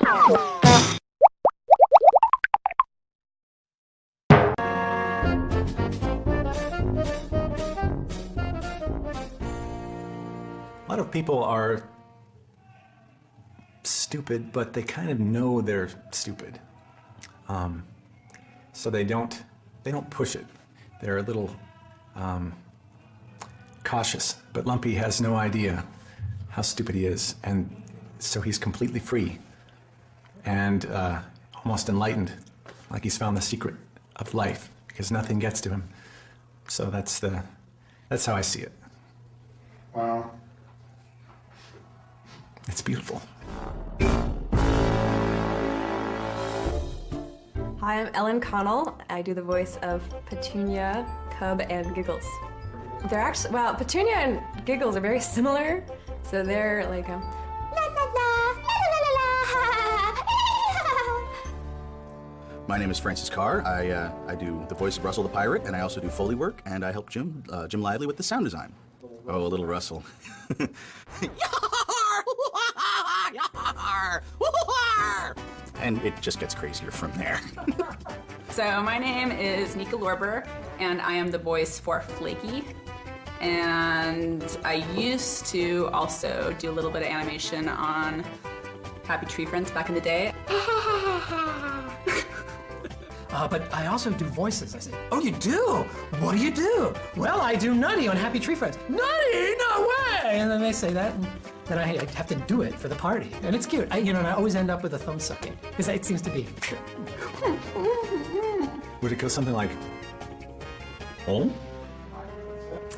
A lot of people are stupid, but they kind of know they're stupid. So they don't push it. They're a little cautious, but Lumpy has no idea how stupid he is, and so he's completely free and almost enlightened, like he's found the secret of life, because nothing gets to him. So that's how I see it. Wow. It's beautiful. Hi, I'm Ellen Connell. I do the voice of Petunia, Cub, and Giggles. They're actually, well, Petunia and Giggles are very similar. So they're like la la la, la la la la. My name is Francis Carr. I do the voice of Russell the Pirate, and I also do Foley work, and I help Jim Lively with the sound design. Oh, little Russell. And it just gets crazier from there. So my name is Nika Lorber, and I am the voice for Flaky. And I used to also do a little bit of animation on Happy Tree Friends back in the day. But I also do voices. I say, oh, you do? What do you do? Well, I do Nutty on Happy Tree Friends. Nutty? No way! And then they say that, and then I have to do it for the party. And it's cute. And I always end up with a thumb sucking, because it seems to be. Would it go something like, oh?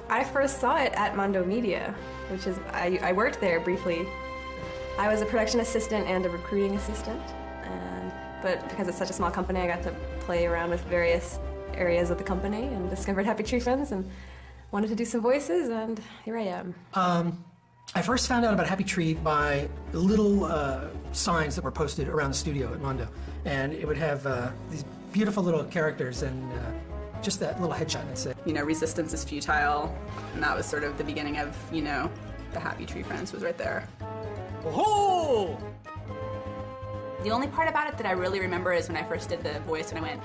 I first saw it at Mondo Media, which is, I worked there briefly. I was a production assistant and a recruiting assistant. But because it's such a small company, I got to play around with various areas of the company and discovered Happy Tree Friends and wanted to do some voices, and here I am. I first found out about Happy Tree by little signs that were posted around the studio at Mondo. And it would have these beautiful little characters and just that little headshot and say, resistance is futile. And that was sort of the beginning of, the Happy Tree Friends was right there. oh! The only part about it that I really remember is when I first did the voice and I went,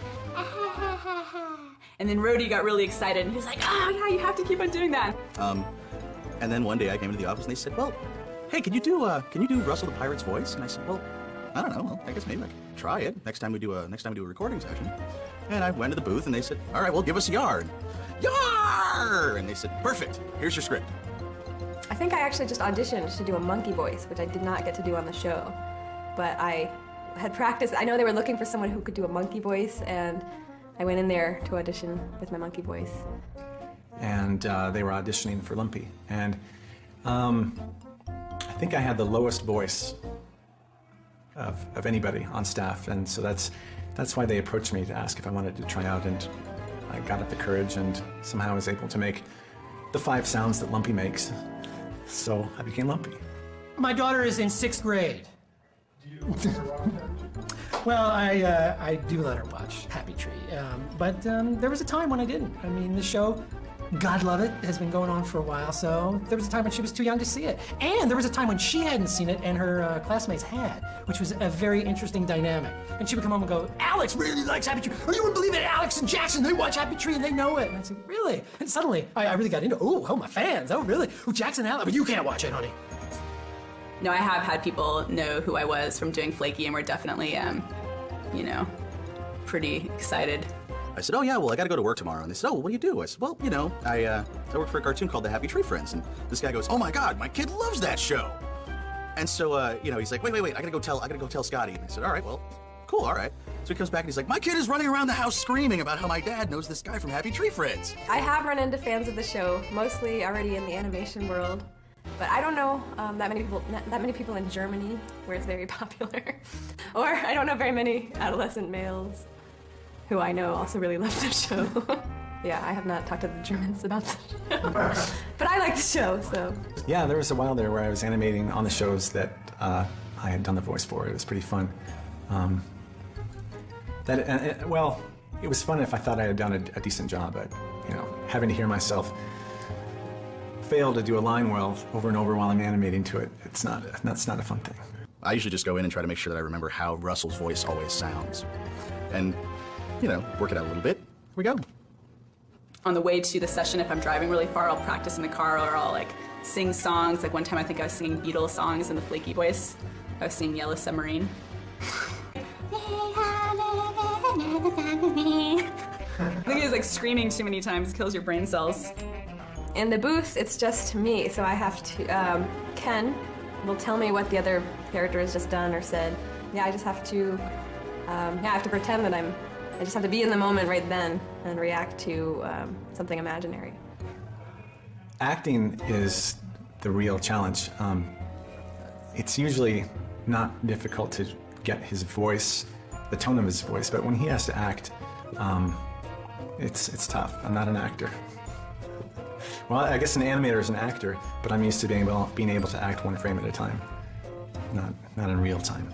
and then Rhodey got really excited and he was like, oh yeah, you have to keep on doing that. And then one day I came into the office and they said, well, hey, can you do Russell the Pirate's voice? And I said, well, I don't know. Well, I guess maybe I could try it next time we do a recording session. And I went to the booth and they said, all right, well, give us a yard. Yar! And they said, perfect. Here's your script. I think I actually just auditioned to do a monkey voice, which I did not get to do on the show. But I had practiced. I know they were looking for someone who could do a monkey voice, and I went in there to audition with my monkey voice. And they were auditioning for Lumpy. And I think I had the lowest voice of anybody on staff, and so that's why they approached me to ask if I wanted to try out, and I got up the courage and somehow was able to make the 5 sounds that Lumpy makes. So I became Lumpy. My daughter is in 6th grade. Well, I do let her watch Happy Tree, but there was a time when I didn't. I mean, the show, God love it, has been going on for a while, so there was a time when she was too young to see it. And there was a time when she hadn't seen it and her classmates had, which was a very interesting dynamic. And she would come home and go, Alex really likes Happy Tree. Oh, you wouldn't believe it, Alex and Jackson, they watch Happy Tree and they know it. And I'd say, really? And suddenly, I really got into, oh, my fans, oh, really? Oh, Jackson and Alex, but you can't watch it, honey. No, I have had people know who I was from doing Flaky, and we're definitely, pretty excited. I said, oh yeah, well, I gotta go to work tomorrow. And they said, oh, what do you do? I said, well, I work for a cartoon called The Happy Tree Friends. And this guy goes, oh my God, my kid loves that show. And so, he's like, wait, I gotta go tell Scotty. And I said, all right, well, cool, all right. So he comes back and he's like, my kid is running around the house screaming about how my dad knows this guy from Happy Tree Friends. I have run into fans of the show, mostly already in the animation world. But I don't know that many people in Germany, where it's very popular. Or I don't know very many adolescent males who I know also really love the show. Yeah, I have not talked to the Germans about the show. But I like the show, so. Yeah, there was a while there where I was animating on the shows that I had done the voice for. It was pretty fun. Well, it was fun if I thought I had done a decent job, but, having to hear myself fail to do a line well over and over while I'm animating to it, that's not a fun thing. I usually just go in and try to make sure that I remember how Russell's voice always sounds. And, you know, work it out a little bit. Here we go. On the way to the session, if I'm driving really far, I'll practice in the car, or I'll like sing songs. Like one time I think I was singing Beatles songs in the flaky voice. I was singing Yellow Submarine. I think he's like screaming too many times, kills your brain cells. In the booth, it's just me, so I have to, Ken will tell me what the other character has just done or said. Yeah, I just have to, I have to pretend that I just have to be in the moment right then and react to something imaginary. Acting is the real challenge. It's usually not difficult to get his voice, the tone of his voice, but when he has to act, it's tough. I'm not an actor. Well, I guess an animator is an actor, but I'm used to being able to act one frame at a time, not in real time.